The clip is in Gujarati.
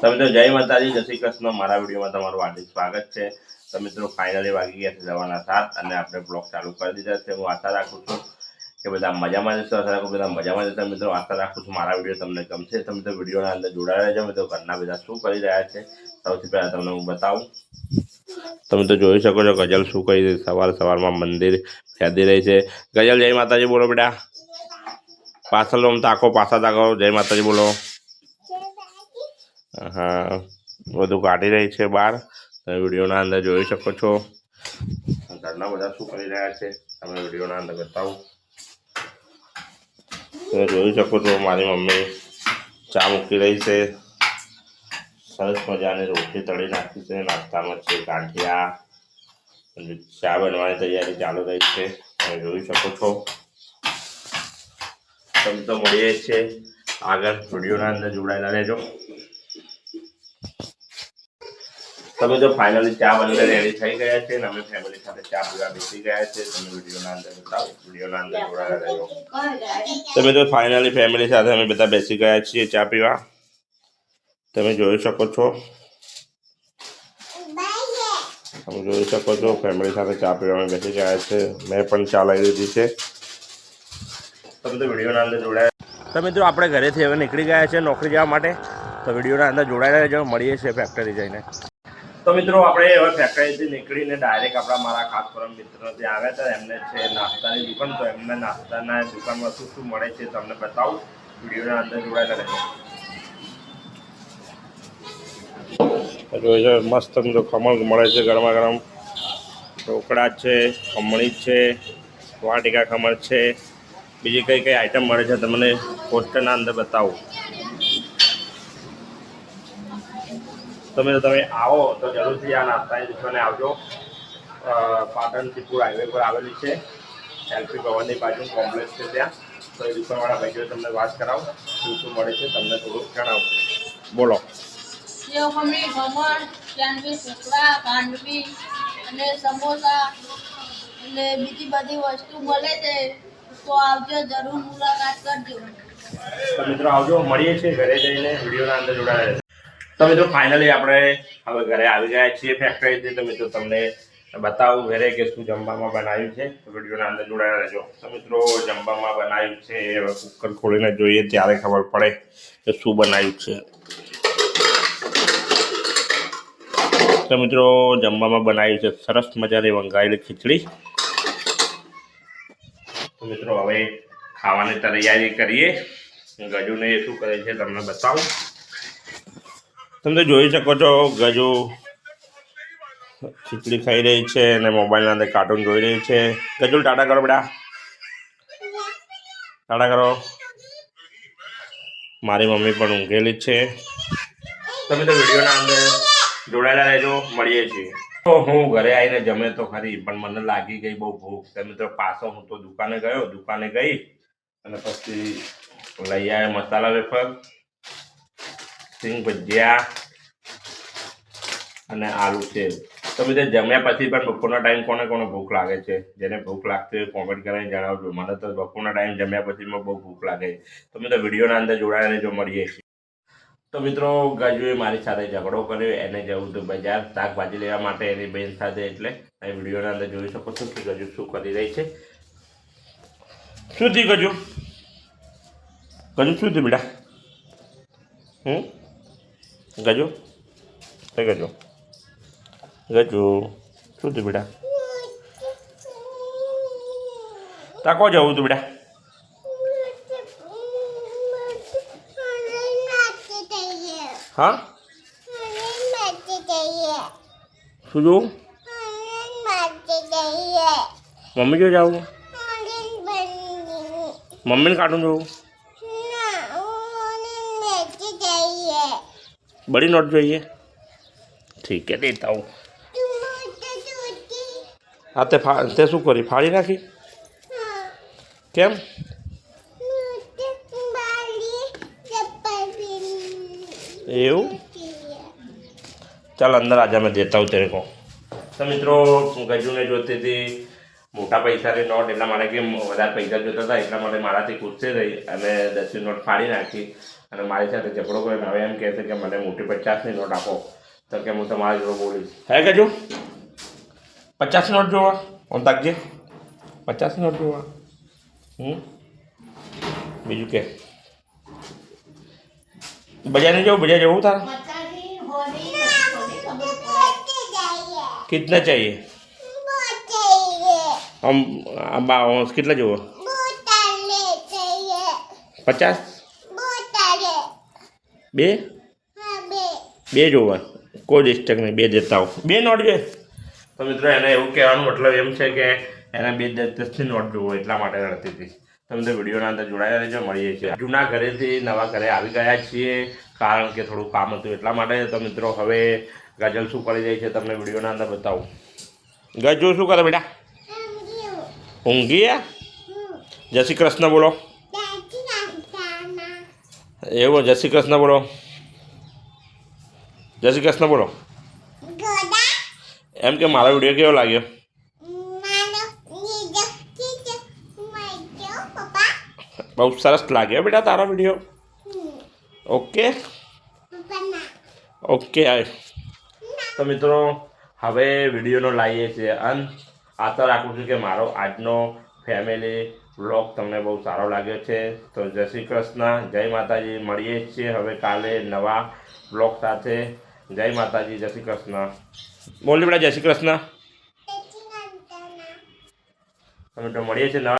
તમે તો જય માતાજી, જય શ્રી કૃષ્ણ. મારા વિડીયોમાં તમારું હાર્દિક સ્વાગત છે. તો મિત્રો ફાઇનલી વાગી ગયા છે જવાના 7 અને આપણે બ્લોગ ચાલુ કરી દીધા છે. હું આશા રાખું છું કે બધા મજામાં જશો. આશા રાખું બધા મજામાં જતા. મિત્રો આશા રાખું છું મારા વિડીયો તમને ગમશે. તમે તો વિડીયોના અંદર જોડાયા રહેજો. મિત્રો ઘરના બધા શું કરી રહ્યા છે સૌથી પહેલાં તમને હું બતાવું. તમે તો જોઈ શકો છો ગજલ શું કરી રહી, સવારમાં મંદિર ફેદી રહી છે. ગજલ જય માતાજી બોલો બેટા. પાછળ તાકો, પાછા તાકો. જય માતાજી બોલો. હા, બધું કાઢી રહી છે બહાર. તમે વિડીયોના અંદર જોઈ શકો છો. ઘરના બધા શું કરી રહ્યા છે તમે વિડીયોના અંદર બતાવું. તમે જોઈ શકો છો મારી મમ્મી ચા મૂકી રહી છે. સરસ મજાની રોટલી તળી નાખી છે. નાસ્તામાં છે ગાંઠિયા. ચા બનવાની તૈયારી ચાલુ રહી છે. તમે જોઈ શકો છો. તમે તો મળીએ છે આગળ વિડીયોના અંદર જોડાયેલા રહેજો. તમે તો ફાઇનલી ચા બનીને રેડી થઈ ગયા છે અને અમે ફેમિલી સાથે ચા પીવા બેસી ગયા છે. તમે વિડીયોના અંદર બતાવો, વિડીયોના અંદર જોડાયેલા રહેજો. તમે તો ફાઇનલી ફેમિલી સાથે અમે બધા બેસી ગયા છીએ ચા પીવા. તમે જોઈ શકો છો. તમે જોઈ શકો છો ફેમિલી સાથે ચા પીવા અમે બેસી ગયા છે. મેં પણ ચા લઈ લીધી છે. તમે તો વિડીયોના અંદર જોડાયા. તો મિત્રો આપણે ઘરેથી હવે નીકળી ગયા છે નોકરી જવા માટે. તો વિડીયોના અંદર જોડાયેલા રહેજો. મળીએ છીએ ફેક્ટરી જઈને. તો મિત્રો આપણે હવે ફેક્ટરીથી નીકળીને ડાયરેક્ટ આપણા મારા ખાસ પરમ મિત્ર ત્યાં આવ્યા હતા. એમને છે નાસ્તાની દુકાન. તો એમને નાસ્તાના દુકાનમાં શું શું મળે છે તમને બતાવું. વિડીયોના અંદર જોડાયેલા રહેજો. જોઈ મસ્ત મિત્રો ખમણ મળે છે ગરમા ગરમ. ઢોકળા છે, ખમણી છે, વાટીકા ખમણ છે. બીજી કઈ કઈ આઈટમ મળે છે તમને પોસ્ટરના અંદર બતાવું. તમે આવો તો જરૂરથી આ નાસ્તાની દુકાને આવજો. પાટણ સિદ્ધપુર હાઈવે પર આવેલી છે. એલપી ભવનની બાજુ કોમ્પ્લેક્સ છે ત્યાં. તો એ દુકાનવાળા ભાઈઓ તમને વાત કરાવો શું શું મળે છે તમને થોડુંક જણાવો. બોલો. સેવખમણી, ખમણ, સેન્ડવીચ, ઢોકળા, ખાંડવી અને સમોસા અને બીજી બધી વસ્તુ મળે છે. તો આવજો, જરૂર મુલાકાત કરજો. તો મિત્રો આવજો, મળીએ છીએ ઘરે જઈને. વિડીયોના અંદર જોડાયા. તો મિત્રો ફાઇનલી આપણે હવે ઘરે આવી ગયા છીએ ફેક્ટરીથી. તો મિત્રો તમને બતાવું ઘરે કે શું જમવામાં બનાવ્યું છે. તો વિડીયોના અંદર જોડાયા રહેજો. તો મિત્રો જમવામાં બનાવ્યું છે, હવે કુકર ખોલીને જોઈએ ત્યારે ખબર પડે કે શું બનાવ્યું છે. તો મિત્રો જમવામાં બનાવ્યું છે સરસ મજાની વંગાયેલી ખીચડી. તો મિત્રો હવે ખાવાની તૈયારી કરીએ. ગજુને શું કરે છે તમને બતાવું. તમે જોઈ શકો છો ગજુ ખીચડી ખાઈ રહી છે અને મોબાઈલના અંદર કાર્ટૂન જોઈ રહી છે. ગજુ ટાટા કરો બેટા, ટાટા કરો. મારી મમ્મી પણ ઊંઘેલી છે. તમે તો વિડીયોના અંદર જોડાયેલા રહેજો. મળીએ છીએ. તો હું ઘરે આવીને જમે તો ખરી પણ મને લાગી ગઈ બહુ ભૂખ. તમે તો પાછો હું તો દુકાને ગઈ અને પછી લઈ આવ્યો મસાલા વેફર, સિંગ ભજીયા અને આલુ સેવ. તો મિત્રો જમ્યા પછી પણ બપોરના ટાઈમ કોને કોને ભૂખ લાગે છે, જેને ભૂખ લાગતી હોય કોમેન્ટ કરીને જણાવજો. મને તો બપોરના ટાઈમ જમ્યા પછી બહુ ભૂખ લાગે. તો મિત્રો વિડીયોના અંદર જોડાઈને જો મળીએ છીએ. તો મિત્રો ગજુએ મારી સાથે ઝઘડો કર્યો. એને જવું હતું બજાર શાકભાજી લેવા માટે એની બહેન સાથે. એટલે એ વિડીયોના અંદર જોઈ શકો છો કે ગજુ શું કરી રહી છે. શું થયું ગજુ? ગજુ શું થયું બેટા? ગજુ કઈ ગજુ? ગજુ શું થયું બેટા? તાકો જવું હતું બેટા? હા શું જોવું? મમ્મી જો જાવું? મમ્મીને કાર્ટૂન જોવું? बड़ी नोट જોઈએ? ठीक है देता हूँ. હા તે શું કરી? ફાડી નાખી? કેમ? એવું? चल अंदर आजा, मैं देता हूँ तेरे को. तो मित्रों गजूने જોતી હતી મોટા પૈસાની નોટ. એટલા માટે કે વધારે પૈસા જોતા હતા એટલા માટે મારાથી ગુસ્સે રહી અને 10ની નોટ ફાડી નાખી અને મારી સાથે ઝઘડો કરીને હવે એમ કહે છે કે મને મોટી 50ની નોટ આપો, તો કે હું તમારા જોડે બોલીશ. હે કહેજો 50 નોટ જોવા ઓમ તાકજે 50 નોટ જોવા. બીજું કે બજાર નહીં જવું, બજાર જવું તારે? कितना चाहिए हम कितना जो 50 બે બે જોવા કોઈ ડિસ્ટર્બ નહીં, બે દેતા હો. બે નોટ છે તો મિત્રો એને એવું કહેવાનું મતલબ એમ છે કે એને 10-10ની નોટ જોવો એટલા માટે રડતી હતી. તો મિત્રો વિડીયોના અંદર જોડાયા રહેજો. મળીએ છીએ જૂના ઘરેથી નવા ઘરે આવી ગયા છીએ, કારણ કે થોડું કામ હતું એટલા માટે. તો મિત્રો હવે ગજલ શું કરી રહી છે તમને વિડીયોના અંદર બતાવું. ગજુ શું કરે બેટા? ઊંઘી ગયા? જય શ્રી કૃષ્ણ બોલો. એવું જય શ્રી કૃષ્ણ બોલો, જય શ્રી કૃષ્ણ બોલો. એમ કે મારો વિડીયો કેવો લાગ્યો? બહુ સરસ લાગ્યો બેટા તારો વિડીયો. Okay okay. તો મિત્રો હવે વિડીયોનો લાવીએ છીએ અંત. આશા રાખું છું કે મારો આજનો ફેમિલી વ્લોગ તમને બહુ સારો લાગ્યો છે. તો જય શ્રી કૃષ્ણ, જય માતાજી. મળીએ છીએ હવે કાલે નવા વ્લોગ સાથે. જય માતાજી, જય શ્રી કૃષ્ણ. બોલી બેટા જય શ્રી કૃષ્ણ. તો મિત્રો મળીએ છીએ નવા